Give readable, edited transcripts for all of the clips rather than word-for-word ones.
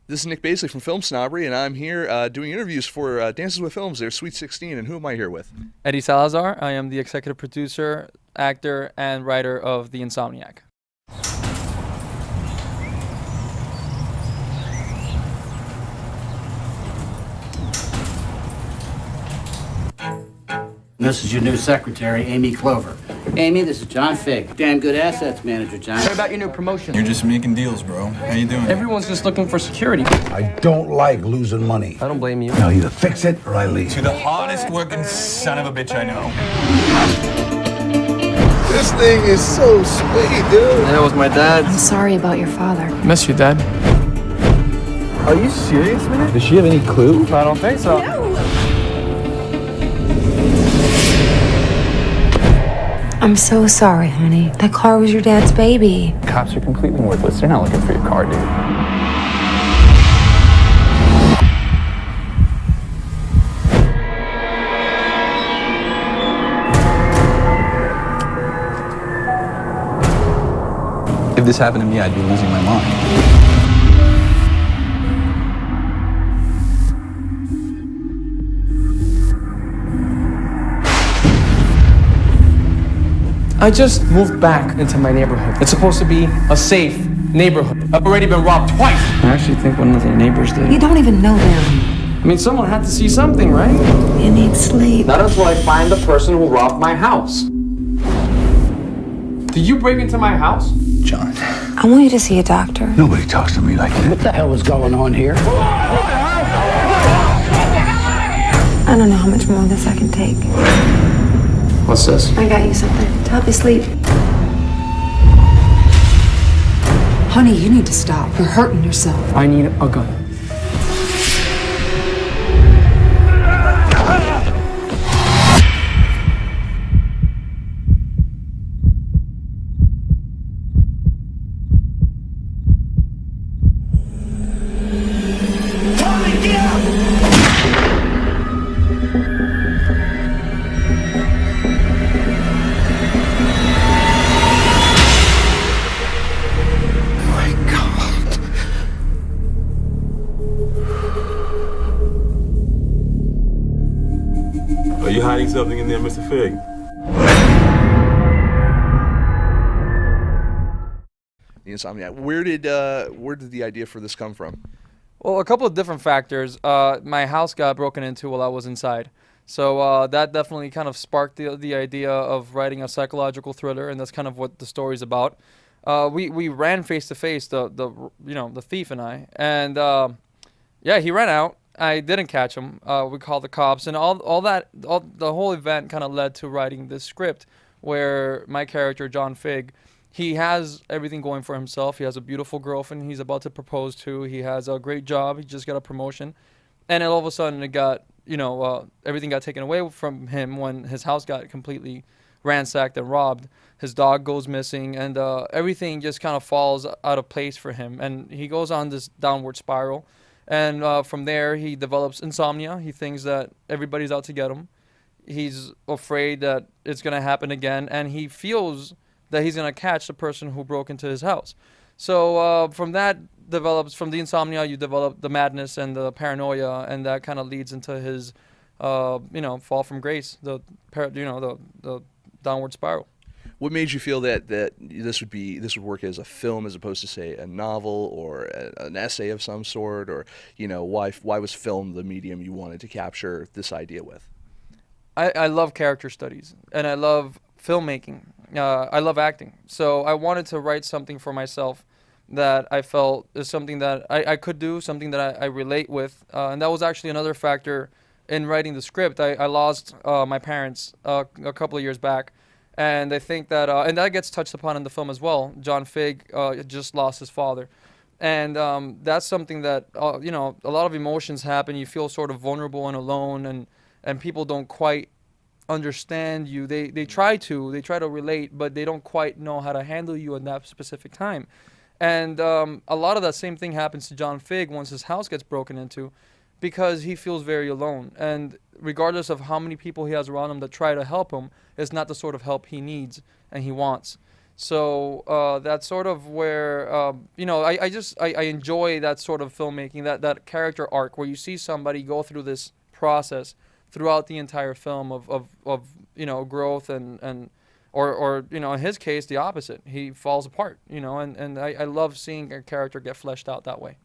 This is Nick Baisley from FilmSnobbery, and I'm here doing interviews for Dances with Films, their Sweet 16, and who am I here with? Eddy Salazar. I am the executive producer, actor, and writer of the INSOMNIAC. This is your new secretary, Amy Clover. Amy, this is John Fig. Damn good assets manager, John. What about your new promotion? You're just making deals, bro. How you doing? Everyone's just looking for security. I don't like losing money. I don't blame you. I'll either fix it or I leave. To the hardest working son of a bitch I know. This thing is so sweet, dude. That was my dad. I'm sorry about your father. Miss you, Dad. Are you serious, man? Does she have any clue? I don't think so. No. I'm so sorry, honey. That car was your dad's baby. Cops are completely worthless. They're not looking for your car, dude. If this happened to me, I'd be losing my mind. I just moved back into my neighborhood. It's supposed to be a safe neighborhood. I've already been robbed twice. I actually think one of the neighbors did. You don't even know them. I mean, someone had to see something, right? You need sleep. Not until I find the person who robbed my house. Did you break into my house? John, I want you to see a doctor. nobody talks to me like that. What the hell is going on here? I don't know how much more of this I can take. What's this? I got you something to help you sleep. Honey, you need to stop. You're hurting yourself. I need a gun. Are you hiding something in there, Mr. Fig? The Insomniac. Where did the idea for this come from? Well, a couple of different factors. My house got broken into while I was inside. So that definitely kind of sparked the idea of writing a psychological thriller, and that's kind of what the story's about. We ran face to face, the thief and I, and yeah, he ran out. I didn't catch him. We called the cops, and the whole event kind of led to writing this script, where my character John Fig, he has everything going for himself. He has a beautiful girlfriend he's about to propose to. He has a great job. He just got a promotion, and all of a sudden everything got taken away from him when his house got completely ransacked and robbed. His dog goes missing, and everything just kind of falls out of place for him, and he goes on this downward spiral. And from there, he develops insomnia. He thinks that everybody's out to get him. He's afraid that it's going to happen again, and he feels that he's going to catch the person who broke into his house. So from the insomnia, you develop the madness and the paranoia, and that kind of leads into his, fall from grace, the downward spiral. What made you feel that this would work as a film as opposed to, say, a novel or an essay of some sort, or why was film the medium you wanted to capture this idea with? I love character studies, and I love filmmaking. I love acting. So I wanted to write something for myself that I felt is something that I could do, something that I relate with. And that was actually another factor in writing the script. I lost my parents a couple of years back. And I think that, and that gets touched upon in the film as well. John Fig just lost his father. And that's something that, a lot of emotions happen. You feel sort of vulnerable and alone, and people don't quite understand you. They try to relate, but they don't quite know how to handle you in that specific time. And a lot of that same thing happens to John Fig once his house gets broken into, because he feels very alone. And regardless of how many people he has around him that try to help him, it's not the sort of help he needs and he wants. So that's sort of where I enjoy that sort of filmmaking, that character arc where you see somebody go through this process throughout the entire film of growth or in his case the opposite. He falls apart, and I love seeing a character get fleshed out that way.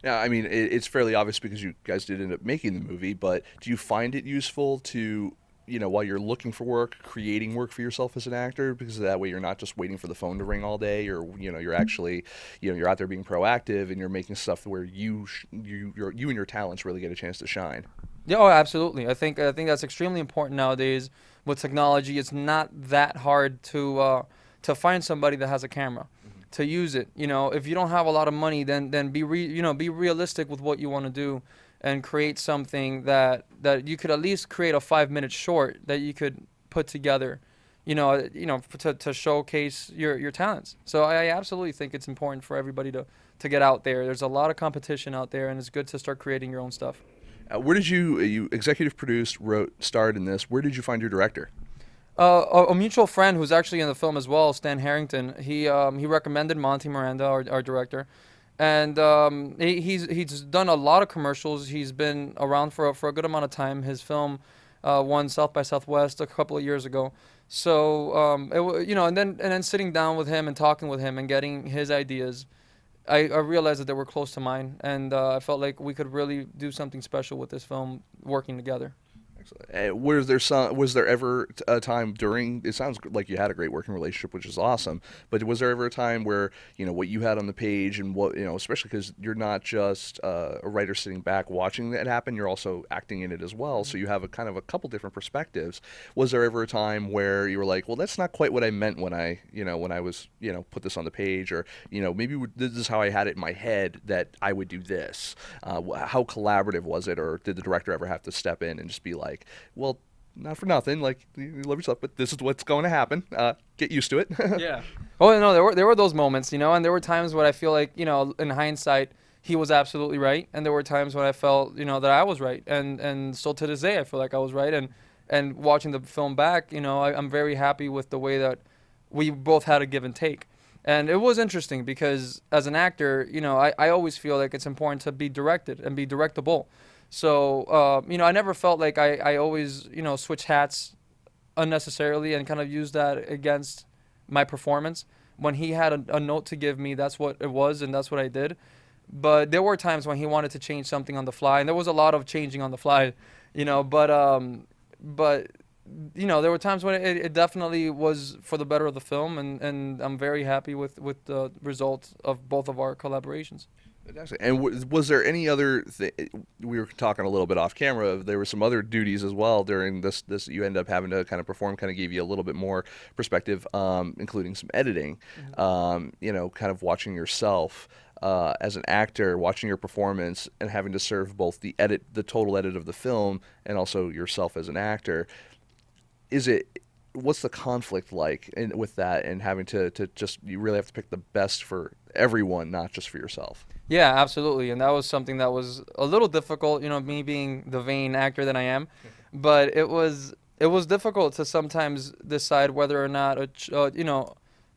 Now, I mean, it's fairly obvious because you guys did end up making the movie, but do you find it useful to, while you're looking for work, creating work for yourself as an actor? Because that way you're not just waiting for the phone to ring all day, or, you're actually, you're out there being proactive and you're making stuff where you and your talents really get a chance to shine. Yeah, oh, absolutely. I think that's extremely important nowadays with technology. It's not that hard to find somebody that has a camera. To use it, if you don't have a lot of money, then be realistic with what you want to do, and create something that you could at least create a 5-minute short that you could put together, to showcase your talents. So I absolutely think it's important for everybody to get out there. There's a lot of competition out there, and it's good to start creating your own stuff. Where did you executive produced, wrote, starred in this? Where did you find your director? A mutual friend who's actually in the film as well, Stan Harrington. He recommended Monty Miranda, our director, and he's done a lot of commercials. He's been around for a good amount of time. His film won South by Southwest a couple of years ago. So and then sitting down with him and talking with him and getting his ideas, I realized that they were close to mine, and I felt like we could really do something special with this film working together. Was there ever a time during, it sounds like you had a great working relationship, which is awesome, but was there ever a time where, what you had on the page and what, especially because you're not just a writer sitting back watching that happen, you're also acting in it as well, so you have a kind of a couple different perspectives. Was there ever a time where you were like, well, that's not quite what I meant when I was, put this on the page, or, maybe this is how I had it in my head that I would do this? How collaborative was it, or did the director ever have to step in and just be like, well, not for nothing, like, you love yourself, but this is what's going to happen. Get used to it. Yeah. Oh no, there were those moments, and there were times when I feel like, in hindsight, he was absolutely right, and there were times when I felt, that I was right, and still to this day I feel like I was right, and watching the film back, I'm very happy with the way that we both had a give and take. And it was interesting because as an actor, I always feel like it's important to be directed and be directable. So, I never felt like I always, switch hats unnecessarily and kind of use that against my performance. When he had a note to give me, that's what it was, and that's what I did. But there were times when he wanted to change something on the fly, and there was a lot of changing on the fly, but there were times when it definitely was for the better of the film, and I'm very happy with the results of both of our collaborations. And was there any other we were talking a little bit off camera, there were some other duties as well during this you end up having to kind of perform, kind of gave you a little bit more perspective, including some editing, kind of watching yourself as an actor, watching your performance and having to serve both the total edit of the film and also yourself as an actor. What's the conflict like with that, and having to just, you really have to pick the best for everyone, not just for yourself? Yeah, absolutely. And that was something that was a little difficult, me being the vain actor that I am. But it was difficult to sometimes decide whether or not,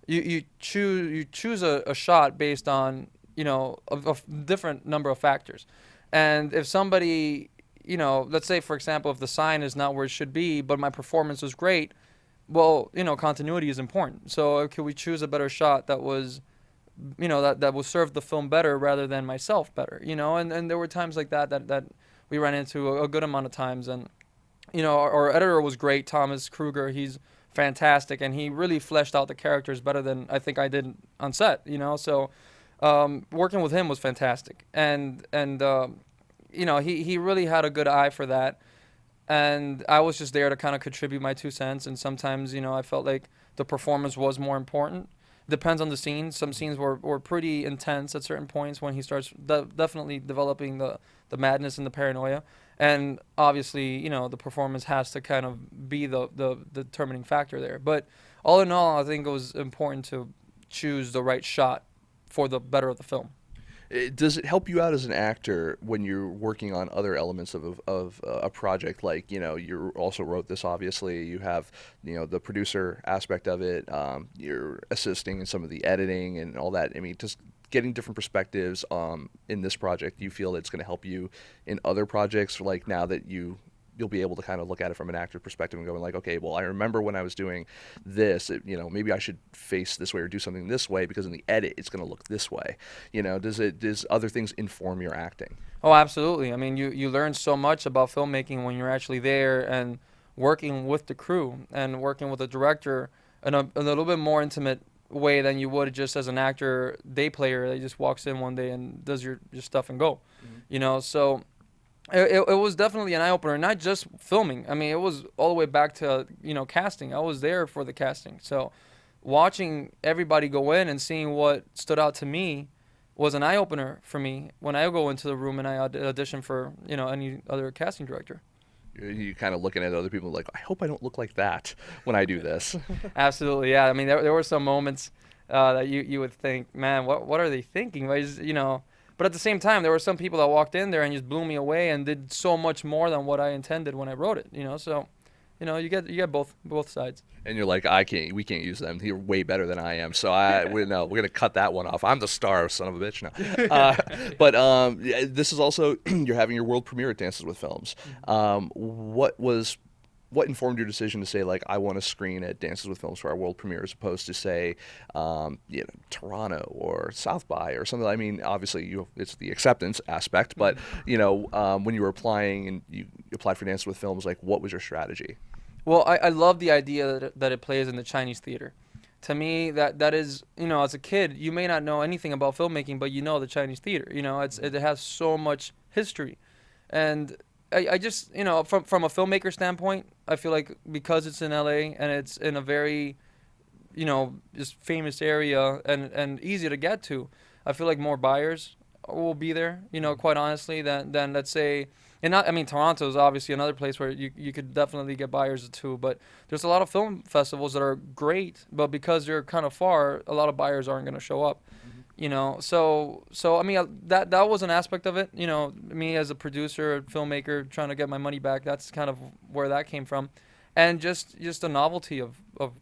you choose a shot based on, a different number of factors. And if somebody, let's say, for example, if the sign is not where it should be, but my performance was great, well, continuity is important. So could we choose a better shot that was, that will serve the film better rather than myself better, and there were times like that we ran into a good amount of times. And, our editor was great, Thomas Kruger. He's fantastic, and he really fleshed out the characters better than I think I did on set, so working with him was fantastic. And he really had a good eye for that. And I was just there to kind of contribute my 2 cents. And sometimes, I felt like the performance was more important. Depends on the scene. Some scenes were pretty intense at certain points when he starts definitely developing the madness and the paranoia. And obviously, the performance has to kind of be the determining factor there. But all in all, I think it was important to choose the right shot for the better of the film. Does it help you out as an actor when you're working on other elements of a project? Like, you also wrote this, obviously. You have, the producer aspect of it. You're assisting in some of the editing and all that. I mean, just getting different perspectives in this project, do you feel it's going to help you in other projects, like now that you'll be able to kind of look at it from an actor's perspective and going like, okay, well, I remember when I was doing this, maybe I should face this way or do something this way because in the edit it's going to look this way. Does other things inform your acting? Oh, absolutely. I mean, you learn so much about filmmaking when you're actually there and working with the crew and working with the director in a little bit more intimate way than you would just as an actor day player that just walks in one day and does your stuff and go. So it was definitely an eye-opener, not just filming. I mean, it was all the way back to casting. I was there for the casting, so watching everybody go in and seeing what stood out to me was an eye-opener for me when I go into the room and I audition for any other casting director. You kind of looking at other people like, I hope I don't look like that when I do this. Absolutely, yeah. I mean, there were some moments that you would think, man, what are they thinking? But at the same time, there were some people that walked in there and just blew me away and did so much more than what I intended when I wrote it. So, you get both sides. And you're like, we can't use them. You're way better than I am. So we're gonna cut that one off. I'm the star, son of a bitch. No, but this is also you're having your world premiere at Dances with Films. What informed your decision to say, like, I want to screen at Dances with Films for our world premiere as opposed to, say, Toronto or South by or something? I mean, obviously, it's the acceptance aspect, but, when you were applying and you applied for Dances with Films, like, what was your strategy? Well, I love the idea that it plays in the Chinese theater. To me, that is, as a kid, you may not know anything about filmmaking, but the Chinese theater. It has so much history. And I just, from a filmmaker standpoint, I feel like because it's in LA and it's in a very, just famous area and easy to get to, I feel like more buyers will be there, quite honestly, than let's say, Toronto is obviously another place where you could definitely get buyers too, but there's a lot of film festivals that are great, but because they're kind of far, a lot of buyers aren't going to show up. So I mean, that was an aspect of it. Me as a producer, filmmaker, trying to get my money back. That's kind of where that came from, and just the novelty of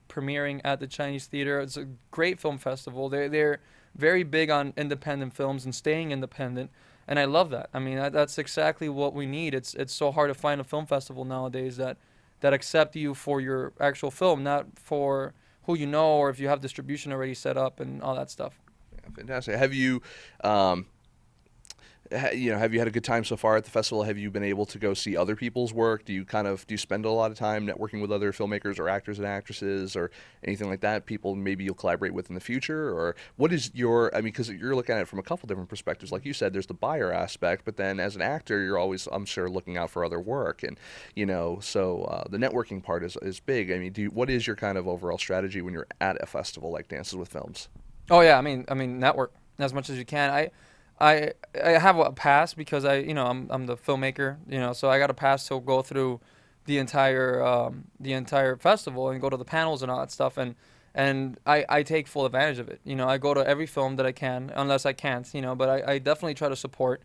premiering at the Chinese theater. It's a great film festival. They're very big on independent films and staying independent, and I love that. I mean, that's exactly what we need. It's so hard to find a film festival nowadays that accept you for your actual film, not for who you know or if you have distribution already set up and all that stuff. Fantastic. Have you, have you had a good time so far at the festival? Have you been able to go see other people's work? Do you spend a lot of time networking with other filmmakers or actors and actresses or anything like that? People maybe you'll collaborate with in the future, or what is because you're looking at it from a couple different perspectives. Like you said, there's the buyer aspect, but then as an actor, you're always, I'm sure, looking out for other work, and so the networking part is big. I mean, what is your kind of overall strategy when you're at a festival like Dances with Films? Oh yeah, I mean network as much as you can. I have a pass because I'm the filmmaker, so I got a pass to go through the entire festival and go to the panels and all that stuff, and I take full advantage of it. I go to every film that I can, unless I can't, but I definitely try to support,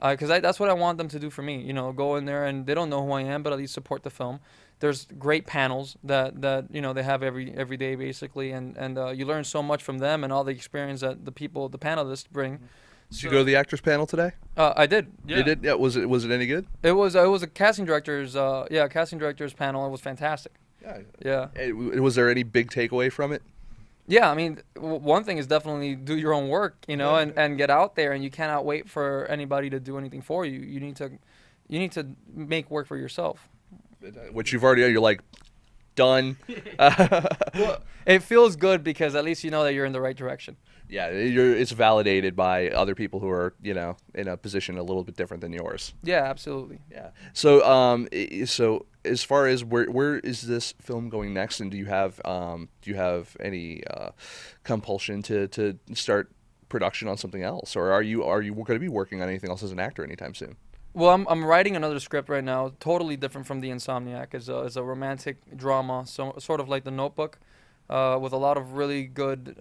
because that's what I want them to do for me. Go in there and they don't know who I am, but at least support the film. There's great panels that they have every day basically, and you learn so much from them and all the experience that the panelists bring. Did you go to the actors panel today? I did. Yeah. You did? Yeah. Was it any good? It was a casting directors panel. It was fantastic. Yeah. Was there any big takeaway from it? Yeah, I mean, one thing is definitely do your own work, and get out there, and you cannot wait for anybody to do anything for you. You need to make work for yourself. Which you've already, you're like, done. Well, it feels good because at least you know that you're in the right direction. Yeah, it's validated by other people who are, in a position a little bit different than yours. Yeah, absolutely. Yeah. So, so as far as where is this film going next, and do you have any compulsion to start production on something else, or are you going to be working on anything else as an actor anytime soon? Well, I'm writing another script right now, totally different from the INSOMNIAC. It's a romantic drama, so sort of like The Notebook, with a lot of really good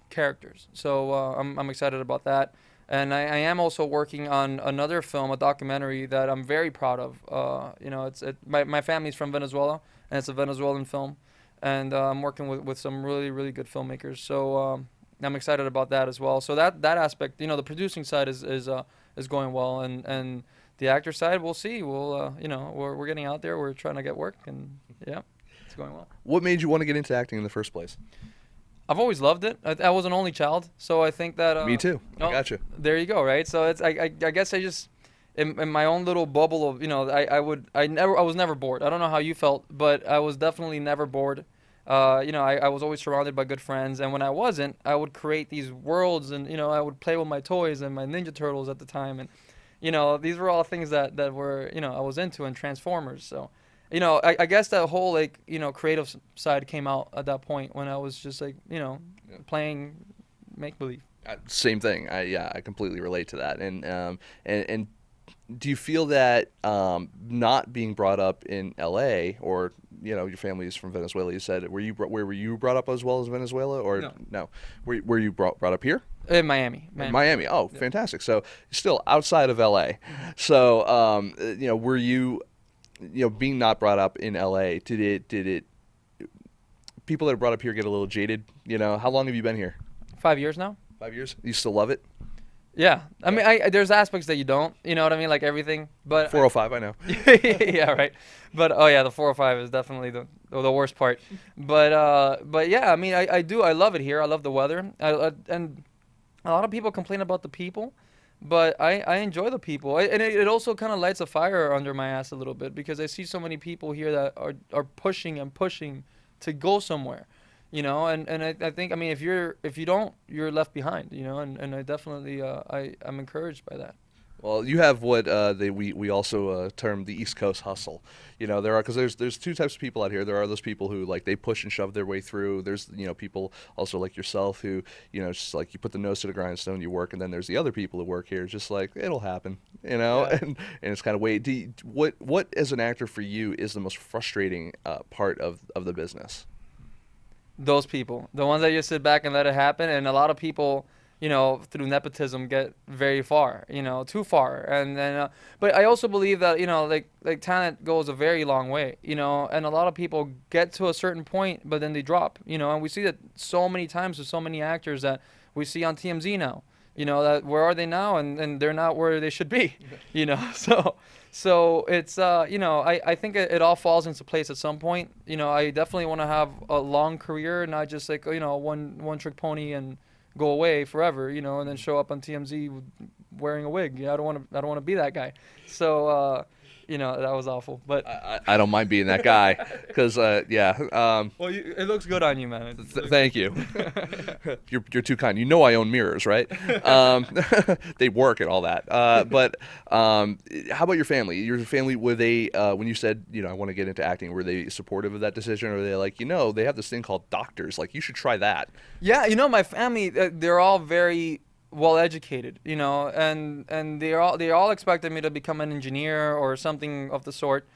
characters. So I'm excited about that. And I am also working on another film, a documentary that I'm very proud of. My family's from Venezuela, and it's a Venezuelan film. And I'm working with some really, really good filmmakers. So I'm excited about that as well. So that aspect, the producing side is going well. And the actor side, we'll see. We're getting out there. We're trying to get work. And, yeah, it's going well. What made you want to get into acting in the first place? I've always loved it. I was an only child, so I think that. Me too. I gotcha. There you go. Right. So it's I guess I just in my own little bubble of I was never bored. I don't know how you felt, but I was definitely never bored. I was always surrounded by good friends, and when I wasn't, I would create these worlds, and I would play with my toys and my Ninja Turtles at the time, and these were all things that were I was into, and Transformers. So. I guess that whole creative side came out at that point when I was just playing make believe. Same thing. I completely relate to that. And do you feel that not being brought up in L.A. or your family is from Venezuela? You said where were you brought up as well as Venezuela or no? Were you brought up here? In Miami. Miami. Oh, yeah. Fantastic. So still outside of L.A. So were you? Being not brought up in LA, did it people that are brought up here get a little jaded? How long have you been here? 5 years now. 5 years? You still love it? Yeah. I mean, there's aspects that you don't, you know what I mean? Like everything, but 405, I know. Yeah, right. But the 405 is definitely the worst part. But yeah, I mean, I love it here. I love the weather. And a lot of people complain about the people. But I enjoy the people, and it also kind of lights a fire under my ass a little bit because I see so many people here that are pushing and pushing to go somewhere, and I think if you don't, you're left behind, and I definitely I'm encouraged by that. Well, you have what we also term the East Coast hustle. Because there's two types of people out here. There are those people who they push and shove their way through. There's people also like yourself who just you put the nose to the grindstone, you work, and then there's the other people who work here just it'll happen, Yeah. and it's kind of what as an actor for you is the most frustrating part of the business? Those people, the ones that just sit back and let it happen, and a lot of people. Through nepotism get very far, too far. And then, but I also believe that, like talent goes a very long way, and a lot of people get to a certain point, but then they drop, and we see that so many times with so many actors that we see on TMZ now, that where are they now? And they're not where they should be, so it's, I think it all falls into place at some point. I definitely want to have a long career, not just one trick pony and go away forever, and then show up on TMZ wearing a wig. I don't want to be that guy. So, that was awful. But I don't mind being that guy because well, it looks good on you, man. Thank you. You're too kind. I own mirrors, right? They work and all that. But how about your family? Your family, were they when you said I want to get into acting? Were they supportive of that decision, or were they like they have this thing called doctors? You should try that. Yeah, my family, they're all very well educated, and they all expected me to become an engineer or something of the sort.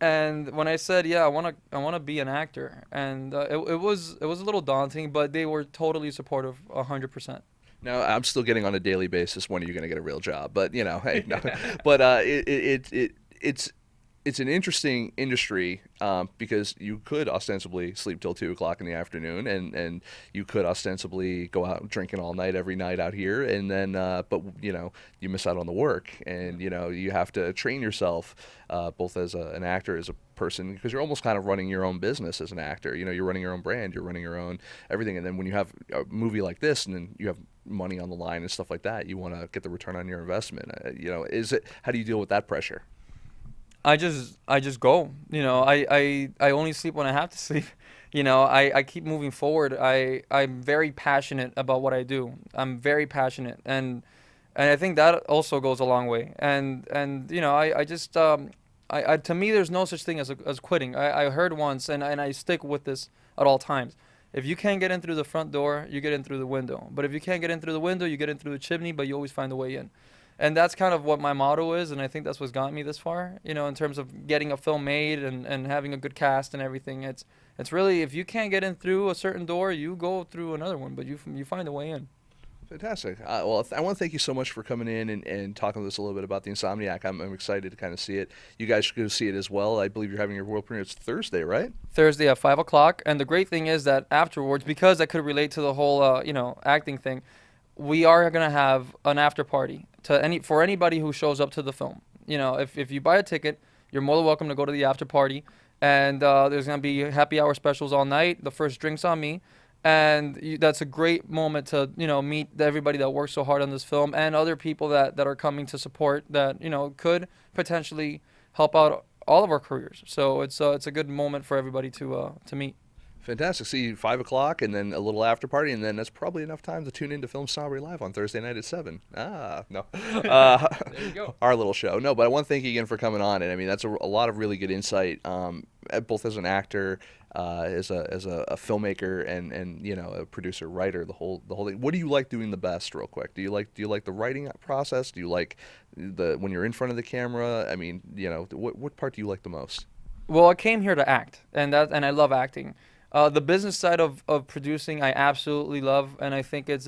And when I said, I want to be an actor, and it was a little daunting, but they were totally supportive, 100%. Now I'm still getting on a daily basis. When are you going to get a real job? But hey, no. But it's an interesting industry because you could ostensibly sleep till 2 o'clock in the afternoon, and you could ostensibly go out drinking all night every night out here, and then but you miss out on the work, and you have to train yourself both as an actor, as a person, because you're almost kind of running your own business as an actor. You're running your own brand, you're running your own everything, and then when you have a movie like this, and then you have money on the line and stuff like that, you want to get the return on your investment. How do you deal with that pressure? I just go. I only sleep when I have to sleep. I keep moving forward. I'm very passionate about what I do. I'm very passionate, and I think that also goes a long way. And I just to me there's no such thing as quitting. I heard once, and I stick with this at all times. If you can't get in through the front door, you get in through the window. But if you can't get in through the window, you get in through the chimney, but you always find a way in. And that's kind of what my motto is, and I think that's what's got me this far, in terms of getting a film made and having a good cast and everything. It's really, if you can't get in through a certain door, you go through another one, but you find a way in. Fantastic. Well, I want to thank you so much for coming in and talking to us a little bit about the Insomniac. I'm excited to kind of see it. You guys should go see it as well. I believe you're having your world premiere. It's Thursday, right? Thursday at 5 o'clock. And the great thing is that afterwards, because that could relate to the whole, acting thing, we are going to have an after party for anybody who shows up to the film. If you buy a ticket, you're more than welcome to go to the after party. And there's going to be happy hour specials all night. The first drink's on me. And that's a great moment to, meet everybody that works so hard on this film and other people that are coming to support that, could potentially help out all of our careers. So it's a good moment for everybody to meet. Fantastic. See, 5 o'clock and then a little after party, and then that's probably enough time to tune into FilmSnobbery Live on Thursday night at 7. No. There you go. Our little show. No, but I want to thank you again for coming on. And I mean, that's a lot of really good insight, both as an actor, as a filmmaker, and a producer, writer, the whole thing. What do you like doing the best, real quick? Do you like the writing process? Do you like when you're in front of the camera? I mean, what part do you like the most? Well, I came here to act, and I love acting. The business side of producing, I absolutely love, and I think it's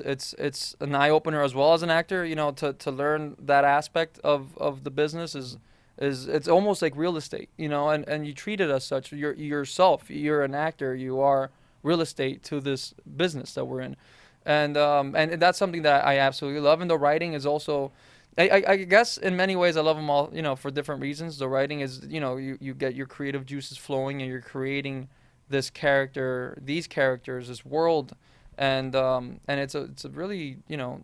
an eye opener as well as an actor. To learn that aspect of the business is it's almost like real estate. And you treat it as such. You're yourself. You're an actor. You are real estate to this business that we're in, and that's something that I absolutely love. And the writing is also. I guess in many ways I love them all. For different reasons. The writing is you get your creative juices flowing, and you're creating this character, these characters, this world, and it's a really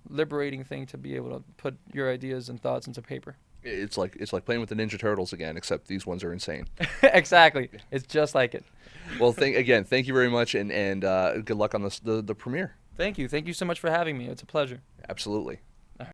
liberating thing to be able to put your ideas and thoughts into paper. It's like playing with the Ninja Turtles again, except these ones are insane. Exactly, it's just like it. Well, thank you very much, and good luck on the premiere. Thank you so much for having me. It's a pleasure. Absolutely.